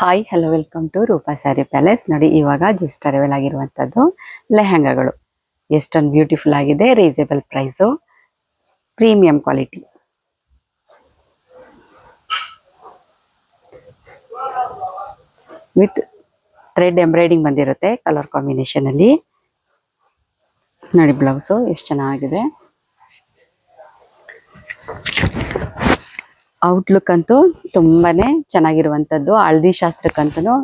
Hi hello welcome to Rupa saree palace. ನೋಡಿ, ಇವಾಗ just arrival ಆಗಿರುವಂಥದ್ದು ಲೆಹಂಗಾಗಳು. ಎಷ್ಟೊಂದು ಬ್ಯೂಟಿಫುಲ್ ಆಗಿದೆ, reasonable price, premium quality. With thread embroidering ಬಂದಿರುತ್ತೆ ಕಲರ್ ಕಾಂಬಿನೇಷನ್ ಅಲ್ಲಿ. ನೋಡಿ, ಬ್ಲೌಸು ಎಷ್ಟು ಚೆನ್ನಾಗಿದೆ. ಔಟ್ಲುಕ್ ಅಂತೂ ತುಂಬಾನೇ ಚೆನ್ನಾಗಿರುವಂಥದ್ದು. ಹಳದಿ ಶಾಸ್ತ್ರಕ್ಕಂತೂ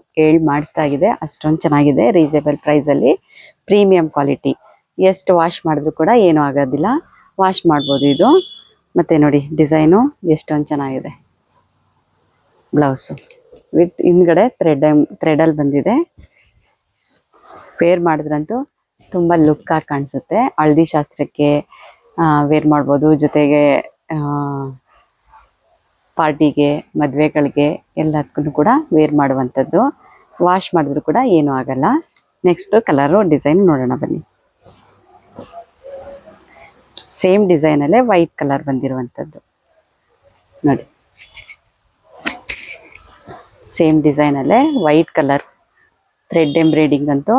ಮಾಡಿಸ್ತಾ ಇದೆ, ಅಷ್ಟೊಂದು ಚೆನ್ನಾಗಿದೆ. ರೀಸನೇಬಲ್ ಪ್ರೈಸಲ್ಲಿ ಪ್ರೀಮಿಯಂ ಕ್ವಾಲಿಟಿ. ಎಷ್ಟು ವಾಶ್ ಮಾಡಿದ್ರು ಕೂಡ ಏನೂ ಆಗೋದಿಲ್ಲ, ವಾಶ್ ಮಾಡ್ಬೋದು ಇದು. ಮತ್ತು ನೋಡಿ, ಡಿಸೈನು ಎಷ್ಟೊಂದು ಚೆನ್ನಾಗಿದೆ. ಬ್ಲೌಸು ವಿತ್ ಹಿಂದ್ಗಡೆ ಥ್ರೆಡಲ್ಲಿ ಬಂದಿದೆ. ವೇರ್ ಮಾಡಿದ್ರಂತೂ ತುಂಬ ಲುಕ್ಕಾಗಿ ಕಾಣಿಸುತ್ತೆ. ಹಳದಿ ಶಾಸ್ತ್ರಕ್ಕೆ ವೇರ್ ಮಾಡ್ಬೋದು, ಜೊತೆಗೆ ಪಾರ್ಟಿಗೆ, ಮದುವೆಗಳಿಗೆ ಎಲ್ಲದಕ್ಕೂ ಕೂಡ ವೇರ್ ಮಾಡುವಂಥದ್ದು. ವಾಶ್ ಮಾಡಿದ್ರು ಕೂಡ ಏನೂ ಆಗಲ್ಲ. ನೆಕ್ಸ್ಟ್ ಕಲರು ಡಿಸೈನ್ ನೋಡೋಣ ಬನ್ನಿ. ಸೇಮ್ ಡಿಸೈನಲ್ಲೇ ವೈಟ್ ಕಲರ್ ಬಂದಿರುವಂಥದ್ದು ನೋಡಿ. ಸೇಮ್ ಡಿಸೈನಲ್ಲೇ ವೈಟ್ ಕಲರ್ ಥ್ರೆಡ್ ಎಂಬ್ರಾಯ್ಡಿಂಗ್ ಅಂತೂ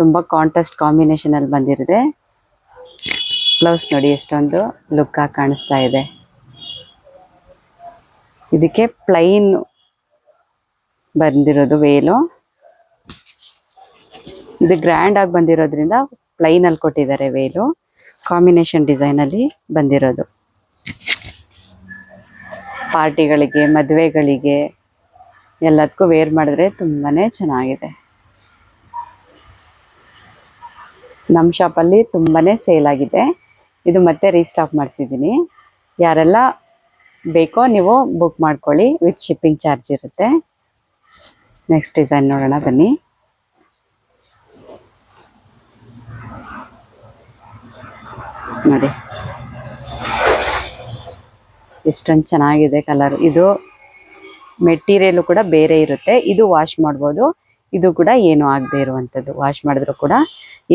ತುಂಬ ಕಾಂಟ್ರಾಸ್ಟ್ ಕಾಂಬಿನೇಷನಲ್ಲಿ ಬಂದಿರಿದೆ. ಬ್ಲೌಸ್ ನೋಡಿ ಎಷ್ಟೊಂದು ಲುಕ್ಕಾಗಿ ಕಾಣಿಸ್ತಾ ಇದೆ. ಇದಕ್ಕೆ ಪ್ಲೈನ್ ಬಂದಿರೋದು ವೇಲು. ಇದು ಗ್ರ್ಯಾಂಡ್ ಆಗಿ ಬಂದಿರೋದ್ರಿಂದ ಪ್ಲೈನಲ್ಲಿ ಕೊಟ್ಟಿದ್ದಾರೆ ವೇಲು. ಕಾಂಬಿನೇಷನ್ ಡಿಸೈನಲ್ಲಿ ಬಂದಿರೋದು. ಪಾರ್ಟಿಗಳಿಗೆ, ಮದುವೆಗಳಿಗೆ ಎಲ್ಲದಕ್ಕೂ ವೇರ್ ಮಾಡಿದ್ರೆ ತುಂಬಾ ಚೆನ್ನಾಗಿದೆ. ನಮ್ಮ ಶಾಪಲ್ಲಿ ತುಂಬಾ ಸೇಲ್ ಆಗಿದೆ. ಇದು ಮತ್ತೆ ರೀಸ್ಟಾಕ್ ಮಾಡಿಸಿದ್ದೀನಿ. ಯಾರೆಲ್ಲ ಬೇಕೋ ನೀವು ಬುಕ್ ಮಾಡ್ಕೊಳ್ಳಿ, ವಿತ್ ಶಿಪ್ಪಿಂಗ್ ಚಾರ್ಜ್ ಇರುತ್ತೆ. ನೆಕ್ಸ್ಟ್ ಡಿಸೈನ್ ನೋಡೋಣ ಬನ್ನಿ. ನೋಡಿ ಎಷ್ಟೊಂದು ಚೆನ್ನಾಗಿದೆ ಕಲರ್. ಇದು ಮೆಟೀರಿಯಲ್ ಕೂಡ ಬೇರೆ ಇರುತ್ತೆ. ಇದು ವಾಶ್ ಮಾಡ್ಬೋದು. ಇದು ಕೂಡ ಏನು ಆಗದೆ ಇರುವಂಥದ್ದು, ವಾಶ್ ಮಾಡಿದ್ರು ಕೂಡ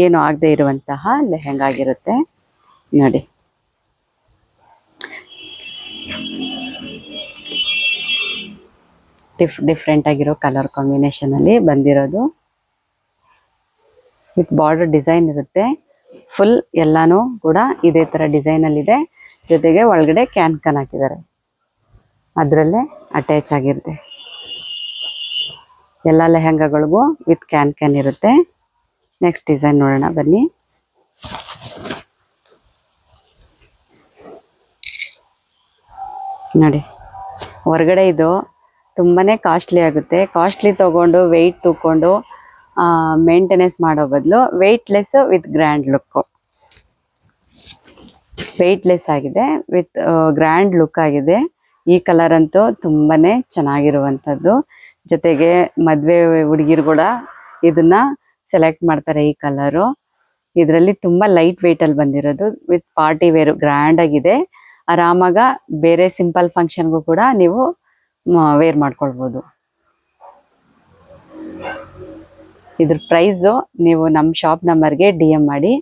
ಏನು ಆಗದೆ ಇರುವಂತಹ ಲೆಹಂಗಾ ಆಗಿರುತ್ತೆ ನೋಡಿ. ಡಿಫ್ರೆಂಟ್ ಆಗಿರೋ ಕಲರ್ ಕಾಂಬಿನೇಷನ್ ಅಲ್ಲಿ ಬಂದಿರೋದು. ವಿತ್ ಬಾರ್ಡರ್ ಡಿಸೈನ್ ಇರುತ್ತೆ. ಫುಲ್ ಎಲ್ಲಾನು ಕೂಡ ಇದೇ ತರ ಡಿಸೈನ್ ಅಲ್ಲಿ ಇದೆ. ಜೊತೆಗೆ ಒಳಗಡೆ ಕ್ಯಾನ್ ಹಾಕಿದ್ದಾರೆ, ಅದರಲ್ಲೇ ಅಟ್ಯಾಚ್ ಆಗಿರುತ್ತೆ. ಎಲ್ಲ ಲೆಹಂಗಾಗಳಿಗೂ ವಿತ್ ಕ್ಯಾನ್ ಇರುತ್ತೆ. ನೆಕ್ಸ್ಟ್ ಡಿಸೈನ್ ನೋಡೋಣ ಬನ್ನಿ. ನೋಡಿ, ಹೊರಗಡೆ ಇದು ತುಂಬಾನೇ ಕಾಸ್ಟ್ಲಿ ಆಗುತ್ತೆ. ಕಾಸ್ಟ್ಲಿ ತಗೊಂಡು ವೆಯ್ಟ್ ತಗೊಂಡು ಮೇಂಟೆನೆನ್ಸ್ ಮಾಡೋ ಬದಲು weightless with grand look. Weightless ಆಗಿದೆ, ವಿತ್ ಗ್ರ್ಯಾಂಡ್ ಲುಕ್ ಆಗಿದೆ. ಈ ಕಲರ್ ಅಂತೂ ತುಂಬಾನೇ ಚೆನ್ನಾಗಿರುವಂಥದ್ದು. ಜೊತೆಗೆ ಮದುವೆ ಹುಡುಗಿರು ಕೂಡ ಇದನ್ನ ಸೆಲೆಕ್ಟ್ ಮಾಡ್ತಾರೆ. ಈ ಕಲರು ಇದರಲ್ಲಿ ತುಂಬಾ ಲೈಟ್ ವೆಯ್ಟ್ ಅಲ್ಲಿ ಬಂದಿರೋದು. ವಿತ್ ಪಾರ್ಟಿ ವೇರ್ ಗ್ರ್ಯಾಂಡ್ ಆಗಿದೆ. ಆರಾಮಾಗ ಬೇರೆ ಸಿಂಪಲ್ ಫಂಕ್ಷನ್ಗೂ ಕೂಡ ನೀವು ವೇರ್ ಮಾಡ್ಕೊಳ್ಬೋದು. ಇದ್ರ ಪ್ರೈಸು ನೀವು ನಮ್ಮ ಶಾಪ್ ನಂಬರ್ಗೆ DM ಮಾಡಿ,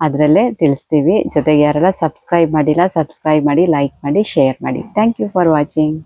ಅದರಲ್ಲೇ ತಿಳಿಸ್ತೀವಿ. ಜೊತೆಗೆ ಯಾರೆಲ್ಲ ಸಬ್ಸ್ಕ್ರೈಬ್ ಮಾಡಿಲ್ಲ, ಸಬ್ಸ್ಕ್ರೈಬ್ ಮಾಡಿ, ಲೈಕ್ ಮಾಡಿ, ಶೇರ್ ಮಾಡಿ. Thank you for watching.